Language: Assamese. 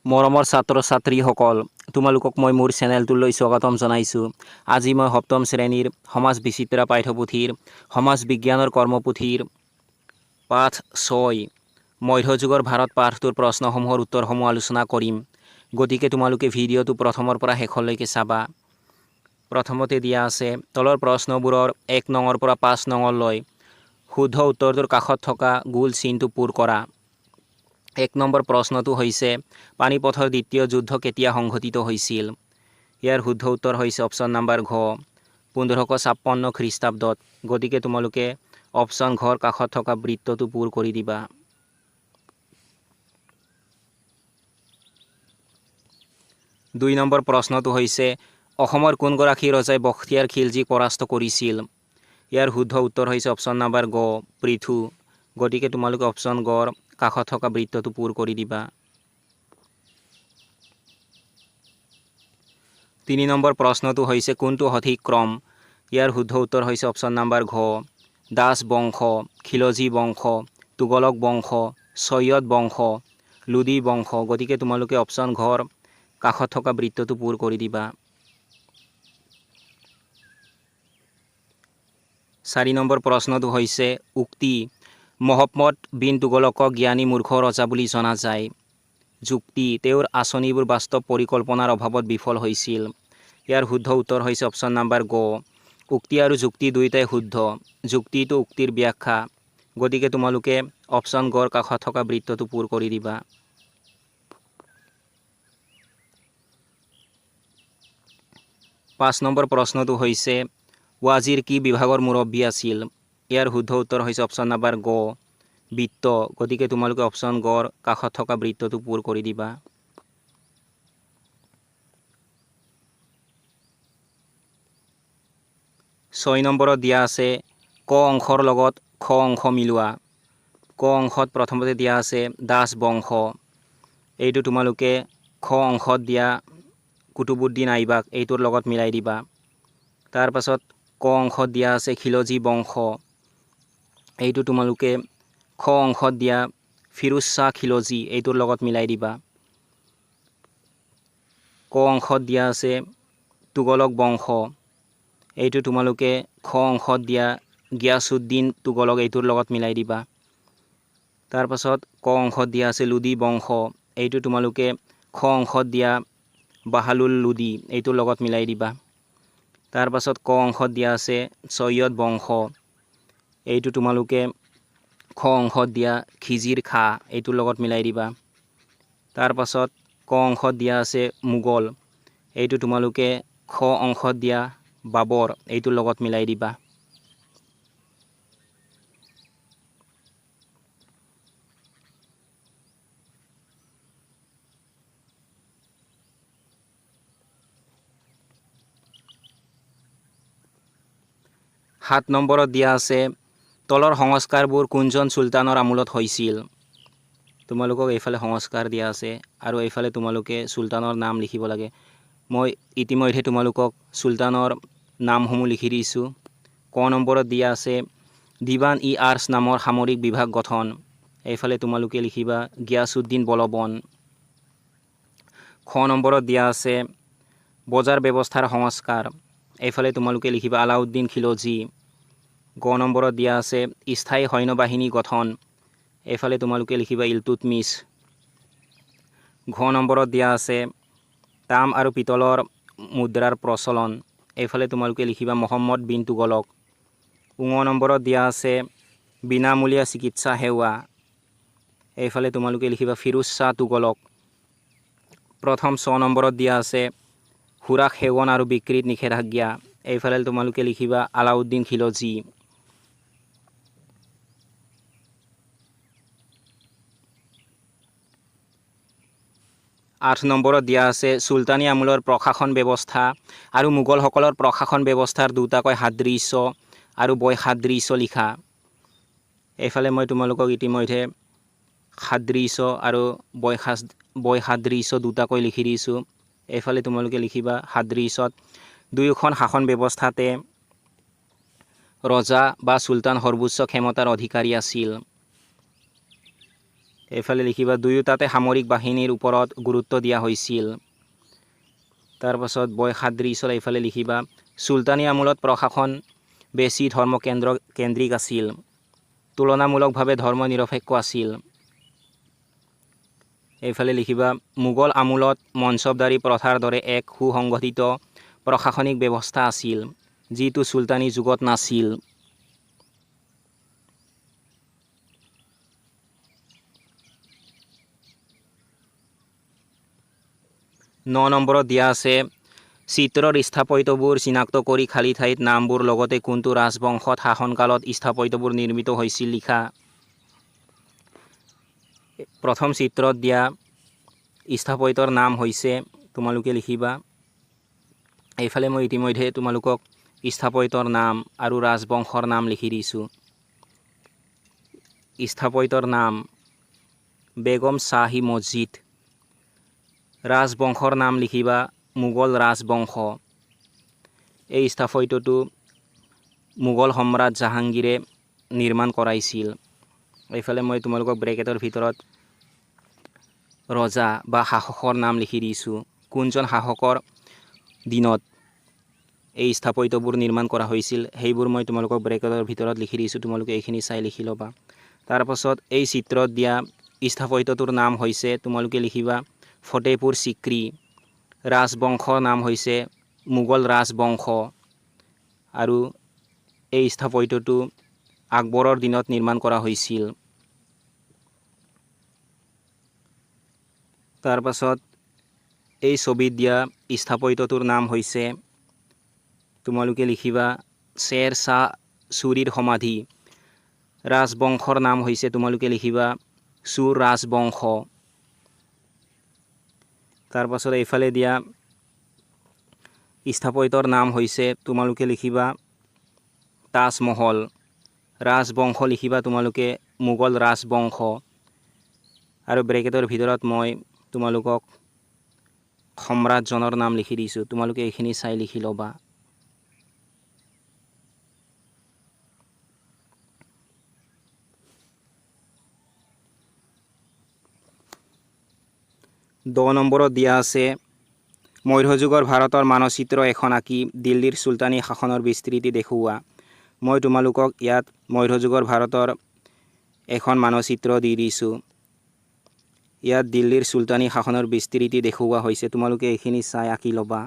মৰমৰ ছাত্ৰ ছাত্ৰীসকল, তোমালোকক মই মোৰ চেনেলটোলৈ স্বাগতম জনাইছোঁ। আজি মই সপ্তম শ্ৰেণীৰ সমাজ বিচিত্ৰা পাঠ্যপুথিৰ সমাজ বিজ্ঞানৰ কৰ্মপুথিৰ পাঠ 6 মধ্যযুগৰ ভাৰত পাঠটোৰ প্ৰশ্নসমূহৰ উত্তৰসমূহ আলোচনা কৰিম। গতিকে তোমালোকে ভিডিঅ'টো প্ৰথমৰ পৰা শেষলৈকে চাবা। প্ৰথমতে দিয়া আছে তলৰ প্ৰশ্নবোৰৰ 1 নঙৰ পৰা 5 নঙলৈ শুদ্ধ উত্তৰটোৰ কাষত থকা গোল চিনটো পূৰ কৰা। 1 নম্বৰ প্ৰশ্নটো হৈছে পানিপথৰ দ্বিতীয় যুদ্ধ কেতিয়া সংঘটিত হৈছিল? ইয়াৰ শুদ্ধ উত্তৰ হৈছে অপশ্যন নম্বৰ ঘ 1556 খ্ৰীষ্টাব্দত। গতিকে তোমালোকে অপশ্যন ঘৰ কাষত থকা বৃত্তটো পূৰ কৰি দিবা। দুই নম্বৰ প্ৰশ্নটো হৈছে অসমৰ কোনগৰাকী ৰজাই বখতিয়াৰ খিলজীক পৰাস্ত কৰিছিল? ইয়াৰ শুদ্ধ উত্তৰ হৈছে অপশ্যন নম্বৰ গ পৃথু। গতিকে তোমালোকে অপশ্যন গৰ কাষত থকা বৃত্তটো পূৰ কৰি দিবা। 3 নম্বৰ প্ৰশ্নটো হৈছে কোনটো সঠিক ক্ৰম? ইয়াৰ শুদ্ধ উত্তৰ হৈছে অপশ্যন নম্বৰ ঘ দাস বংশ, খিলজী বংশ, তুগলক বংশ, ছৈয়দ বংশ, লোদী বংশ। গতিকে তোমালোকে অপশ্যন ঘৰ কাষত থকা বৃত্তটো পূৰ কৰি দিবা। 4 নম্বৰ প্ৰশ্নটো হৈছে উক্তি মহম্মদ বিন তুগলকক জ্ঞানী মূৰ্খ ৰজা বুলি জনা যায়। যুক্তি তেওঁৰ আঁচনিবোৰ বাস্তৱ পৰিকল্পনাৰ অভাৱত বিফল হৈছিল। ইয়াৰ শুদ্ধ উত্তৰ হৈছে অপশ্যন নম্বৰ গ উক্তি আৰু যুক্তি দুয়োটাই শুদ্ধ। যুক্তিটো উক্তিৰ ব্যাখ্যা। গতিকে তোমালোকে অপশ্যন গৰ কাষত থকা বৃত্তটো পূৰ কৰি দিবা। 5 নম্বৰ প্ৰশ্নটো হৈছে ৱাজিৰ কি বিভাগৰ মুৰব্বী আছিল? ইয়াৰ শুদ্ধ উত্তৰ হৈছে অপশ্যন নম্বৰ গ বিত্ত। গতিকে তোমালোকে অপশ্যন গৰ কাষত থকা বৃত্তটো পূৰ কৰি দিবা। 6 নম্বৰত দিয়া আছে ক অংশৰ লগত খ অংশ মিলোৱা। ক অংশত প্ৰথমতে দিয়া আছে দাস বংশ। এইটো তোমালোকে খ অংশত দিয়া কুতুবুদ্দিন আইবাক এইটোৰ লগত মিলাই দিবা। তাৰ পাছত ক অংশত দিয়া আছে খিলজী বংশ। এইটো তোমালোকে খ অংশত দিয়া ফিৰোজ শ্বাহ খিলজী এইটোৰ লগত মিলাই দিবা। ক অংশত দিয়া আছে তুগলক বংশ। এইটো তোমালোকে খ অংশত দিয়া গিয়াছুদ্দিন তুগলক এইটোৰ লগত মিলাই দিবা। তাৰ পাছত ক অংশত দিয়া আছে লোদী বংশ। এইটো তোমালোকে খ অংশত দিয়া বাহালুল লোদী এইটোৰ লগত মিলাই দিবা। তাৰ পাছত ক অংশত দিয়া আছে ছৈয়দ বংশ। এইটো তোমালোকে খ অংশত দিয়া খিজিৰ খাঁ এইটোৰ লগত মিলাই দিবা। তাৰ পাছত ক অংশত দিয়া আছে মোগল। এইটো তোমালোকে খ অংশত দিয়া বাবৰ এইটোৰ লগত মিলাই দিবা। সাত নম্বৰত দিয়া আছে তলৰ সংস্কাৰবোৰ কোনজন চুলতানৰ আমোলত হৈছিল? তোমালোকক এইফালে সংস্কাৰ দিয়া আছে আৰু এইফালে তোমালোকে চুলতানৰ নাম লিখিব লাগে। মই ইতিমধ্যে তোমালোকক চুলতানৰ নামসমূহ লিখি দিছোঁ। ক নম্বৰত দিয়া আছে দিৱান ই আৰ্ছ নামৰ সামৰিক বিভাগ গঠন। এইফালে তোমালোকে লিখিবা গিয়াছুদ্দিন বলবন। খ নম্বৰত দিয়া আছে বজাৰ ব্যৱস্থাৰ সংস্কাৰ। এইফালে তোমালোকে লিখিবা আলাউদ্দিন খিলজী। গ নম্বৰত দিয়া আছে স্থায়ী সৈন্যবাহিনী গঠন। এইফালে তোমালোকে লিখিবা ইলতুৎমিছ। ঘ নম্বৰত দিয়া আছে তাম আৰু পিতলৰ মুদ্ৰাৰ প্ৰচলন। এইফালে তোমালোকে লিখিবা মহম্মদ বিন তুগলক। ঙ নম্বৰত দিয়া আছে বিনামূলীয়া চিকিৎসা সেৱা। এইফালে তোমালোকে লিখিবা ফিৰোজ শ্বাহ তুগলক। প্ৰথম 6 নম্বৰত দিয়া আছে সুৰাক সেৱন আৰু বিক্ৰীত নিষেধাজ্ঞা। এইফালে তোমালোকে লিখিবা আলাউদ্দিন খিলজী। 8 নম্বৰত দিয়া আছে চুলতানী আমোলৰ প্ৰশাসন ব্যৱস্থা আৰু মোগলসকলৰ প্ৰশাসন ব্যৱস্থাৰ দুটাকৈ সাদৃশ্য আৰু বৈসাদৃশ্য লিখা। এইফালে মই তোমালোকক ইতিমধ্যে সাদৃশ্য আৰু বৈসাদৃশ্য দুটাকৈ লিখি দিছোঁ। এইফালে তোমালোকে লিখিবা সাদৃশ্যত দুয়োখন শাসন ব্যৱস্থাতে ৰজা বা চুলতান সৰ্বোচ্চ ক্ষমতাৰ অধিকাৰী আছিল। এইফালে লিখিবা দুয়োটাতে সামৰিক বাহিনীৰ ওপৰত গুৰুত্ব দিয়া হৈছিল। তাৰপাছত বয় সাদৃশ্য এইফালে লিখিবা চুলতানী আমোলত প্ৰশাসন বেছি কেন্দ্ৰিক আছিল, তুলনামূলকভাৱে ধৰ্মনিৰপেক্ষ আছিল। এইফালে লিখিবা মোগল আমোলত মনচবদাৰী প্ৰথাৰ দৰে এক সুসংগঠিত প্ৰশাসনিক ব্যৱস্থা আছিল, যিটো চুলতানী যুগত নাছিল। ন নম্বৰত দিয়া আছে চিত্ৰৰ স্থাপত্যবোৰ চিনাক্ত কৰি খালী ঠাইত নামবোৰ লগতে কোনটো ৰাজবংশত শাসনকালত স্থাপত্যবোৰ নিৰ্মিত হৈছিল লিখা। প্ৰথম চিত্ৰত দিয়া স্থাপত্যৰ নাম হৈছে তোমালোকে লিখিবা। এইফালে মই ইতিমধ্যে তোমালোকক স্থাপত্যৰ নাম আৰু ৰাজবংশৰ নাম লিখি দিছোঁ। স্থাপত্যৰ নাম বেগম শ্বাহী মছজিদ। ৰাজবংশৰ নাম লিখিবা মোগল ৰাজবংশ। এই স্থাপত্যটো মোগল সম্ৰাট জাহাংগীৰে নিৰ্মাণ কৰাইছিল। এইফালে মই তোমালোকক ব্ৰেকেটৰ ভিতৰত ৰজা বা শাসকৰ নাম লিখি দিছোঁ, কোনজন শাসকৰ দিনত এই স্থাপত্যবোৰ নিৰ্মাণ কৰা হৈছিল সেইবোৰ মই তোমালোকক ব্ৰেকেটৰ ভিতৰত লিখি দিছোঁ, তোমালোকে এইখিনি চাই লিখি ল'বা। তাৰপাছত এই চিত্ৰত দিয়া স্থাপত্যটোৰ নাম হৈছে তোমালোকে লিখিবা ফতেহপুৰ চিক্ৰী। ৰাজবংশৰ নাম হৈছে মোগল ৰাজবংশ আৰু এই স্থাপত্যটো আকবৰৰ দিনত নিৰ্মাণ কৰা হৈছিল। তাৰপাছত এই ছবিত দিয়া স্থাপত্যটোৰ নাম হৈছে তোমালোকে লিখিবা শ্বেৰ শ্বাহ চুৰীৰ সমাধি। ৰাজবংশৰ নাম হৈছে তোমালোকে লিখিবা চুৰ ৰাজবংশ। তাৰপাছত এইফালে দিয়া স্থাপত্যৰ নাম হৈছে তোমালোকে লিখিবা তাজমহল। ৰাজবংশ লিখিবা তোমালোকে মোগল ৰাজবংশ আৰু ব্ৰেকেটৰ ভিতৰত মই তোমালোকক সম্ৰাটজনৰ নাম লিখি দিছোঁ, তোমালোকে এইখিনি চাই লিখি ল'বা। দহ নম্বৰত দিয়া আছে মধ্যযুগৰ ভাৰতৰ মানচিত্ৰ এখন আঁকি দিল্লীৰ চুলতানী শাসনৰ বিস্তৃতি দেখুওৱা। মই তোমালোকক ইয়াত মধ্যযুগৰ ভাৰতৰ এখন মানচিত্ৰ দি দিছোঁ। ইয়াত দিল্লীৰ চুলতানী শাসনৰ বিস্তৃতি দেখুওৱা হৈছে, তোমালোকে এইখিনি চাই আঁকি ল'বা।